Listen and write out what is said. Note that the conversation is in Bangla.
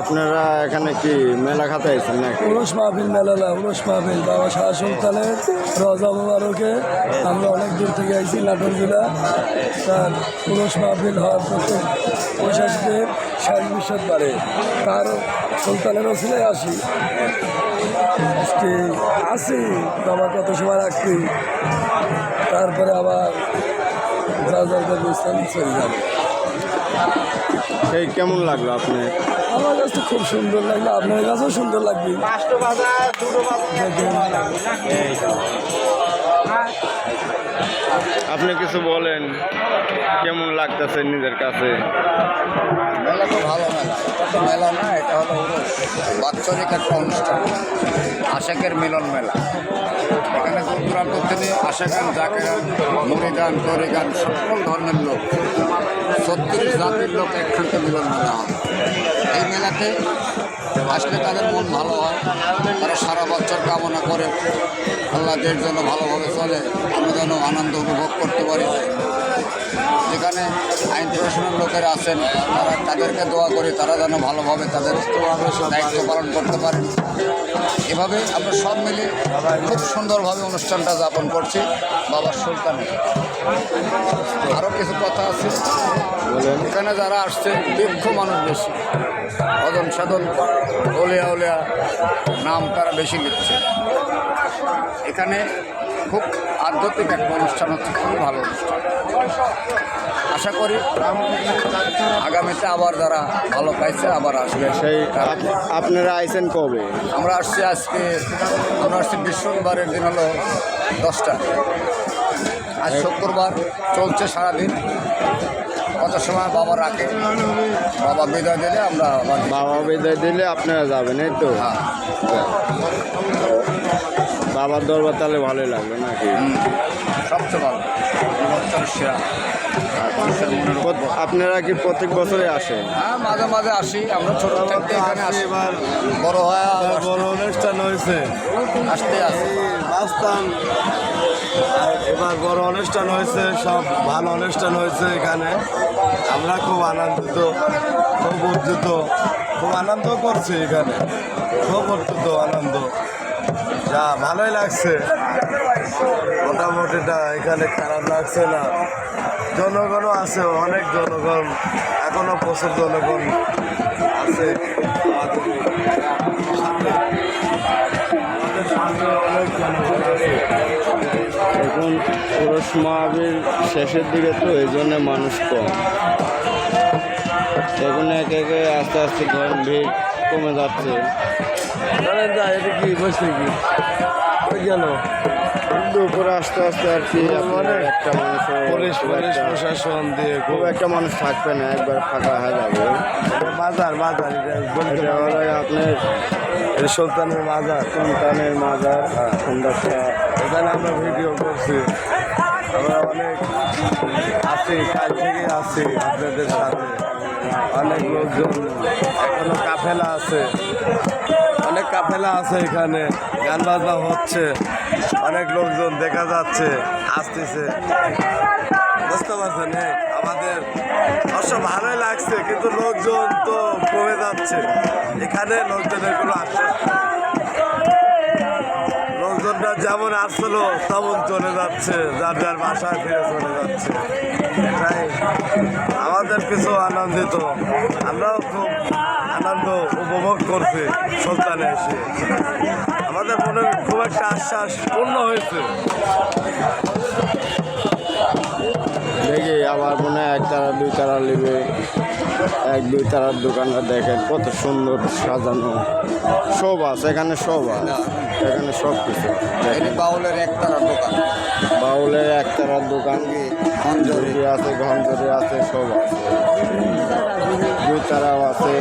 আপনারা এখানে কি মেলা খাতে আছেন নাকি? উরুস মাহফিল মেলা না, উরুস মাহফিল বাবা শাহ সুলতানের রজা মুবারকে আমরা অনেক দূর থেকে আইছি নাটোর জেলা। তার উরুস মাহফিল হওয়ার প্রত্যেক পৈশাচীদের শেষ বৃহস্পতিবারে তার সুলতানের ওসিলায় আসি। আজকে আসি বাবা কত সময় রাখছি, তারপরে আবার যা যা করবো ইসলাম চলে যাবে। সেই কেমন লাগলো আপনি? আমার কাছে খুব সুন্দর লাগলো, আপনার কাছেও সুন্দর লাগবে। আপনি কিছু বলেন, কেমন লাগতেছে নিজের কাছে? মেলা তো ভালো মেলা, এটা তো মেলা না, এটা হলো বাৎসরিক একটা অনুষ্ঠান, আশেকের মিলন মেলা। এখানে দূর দূরান্ত থেকে আশেকান, জাকেরান, মুরিদান, তরিগান সকল ধর্মের লোক, 36 জাতির লোক একসাথে মিলন মেলা হয়। এই মেলাতে আসলে তাদের মন ভালো হয়, তারা সারা বছর কামনা করে আল্লাহদের জন্য ভালোভাবে চলে, আমরা যেন আনন্দ উপভোগ করতে পারি। যেখানে আইন প্রশাসনের লোকেরা আছেন, তাদেরকে দোয়া করি তারা যেন ভালোভাবে তাদের দায়িত্ব পালন করতে পারেন। এভাবে আমরা সব মিলে খুব সুন্দরভাবে অনুষ্ঠানটা যাপন করছি বাবা সুলতানের। আরও কিছু কথা আছে, এখানে যারা আসছে দীর্ঘ মানুষ বেশি, অজন সাধন ওলিয়া ওলিয়া নাম তারা বেশি নিচ্ছে। এখানে খুব আধ্যাত্মিক একটা অনুষ্ঠান হচ্ছে, খুবই ভালো অনুষ্ঠান। আশা করি আগামীতে আবার যারা ভালো পাইছে আবার আসবে। সেই আপনারা আইছেন কবে? আমরা আসছি আমরা আসছি বৃহস্পতিবারের দিন হলো 10টা, আজ শুক্রবার চলছে সারাদিন। কত সময় বাবা রাখে, বাবা বিদায় দিলে আমরা বাবা বিদায় দিলে আপনারা যাবেন, এই তো? হ্যাঁ, বাবার দরবার তাহলে ভালোই লাগলো নাকি? সবচেয়ে ভালো বছরের সেরা। আপনারা কি প্রত্যেক বছরে আসেন? হ্যাঁ, মাঝে মাঝে আসি, আমরা ছোট থাকতে এখানে আসি, বড় হয় বড় অনুষ্ঠান হয়েছে, আসতে আসি। আসতাম। এবার বড় অনুষ্ঠান হয়েছে, সব ভালো অনুষ্ঠান হয়েছে এখানে। আমরা খুব আনন্দিত, খুব উজ্জিত, খুব আনন্দ করছি এখানে, খুব উজ্জিত আনন্দ, যা ভালোই লাগছে। মোটামুটিটা এখানে খারাপ লাগছে না। জনগণও আছে, অনেক জনগণ, এখনো প্রচুর জনগণ আছে অনেক জনগণ আছে। এখন পুরুষ মাহফিল শেষের দিকে তো, এই জন্য মানুষ কম। এখন একে একে আস্তে আস্তে ভিড় কমে যাচ্ছে। এটা কি বসে কি কেন কিন্তু উপরে আস্তে আস্তে আর কি অনেক একটা মানুষ, পুলিশ প্রশাসন দিয়ে খুব একটা মানুষ থাকবে না, একবার ফাঁকা হয়ে যাবে। বাজার এটা হলো আপনার সুলতানের বাজার, সন্তানের মাজার। সুন্দরটা এখানে আমরা ভিডিও করছি, আমরা অনেক আছি, কাল থেকে আছি আপনাদের সাথে। অনেক লোকজন, এখনো কাফেলা আছে, অনেক কাফেলা আছে এখানে, গান বাজনা হচ্ছে, অনেক লোকজন দেখা যাচ্ছে আসতেছে, বুঝতে পারছেন? আমাদের অবশ্য ভালোই লাগছে, কিন্তু লোকজন তো কমে যাচ্ছে এখানে, লোকজনের কোনো আশ্বাস নেই। লোকজনরা যেমন আসছিল তেমন চলে যাচ্ছে, যার যার বাসায় ফিরে চলে যাচ্ছে। এটাই আমাদের কিছু আনন্দিত, আমরাও খুব আনন্দ উপভোগ করছি সুলতানে এসে। আমাদের মনে খুব একটা আশ্বাস পূর্ণ হয়েছে। দেখি আবার মনে হয় একতারা দুই তারা নেবে, 1-2 তারার দোকানটা দেখেন কত সুন্দর সাজানো, সব আছে এখানে, সব আছে এখানে, সব কিছু। বাউলের একতারা দোকান, বাউলের একতারার দোকান, খঞ্জরি আছে, ঘঞ্জরি আছে, সব আছে, 2 তারাও আছে।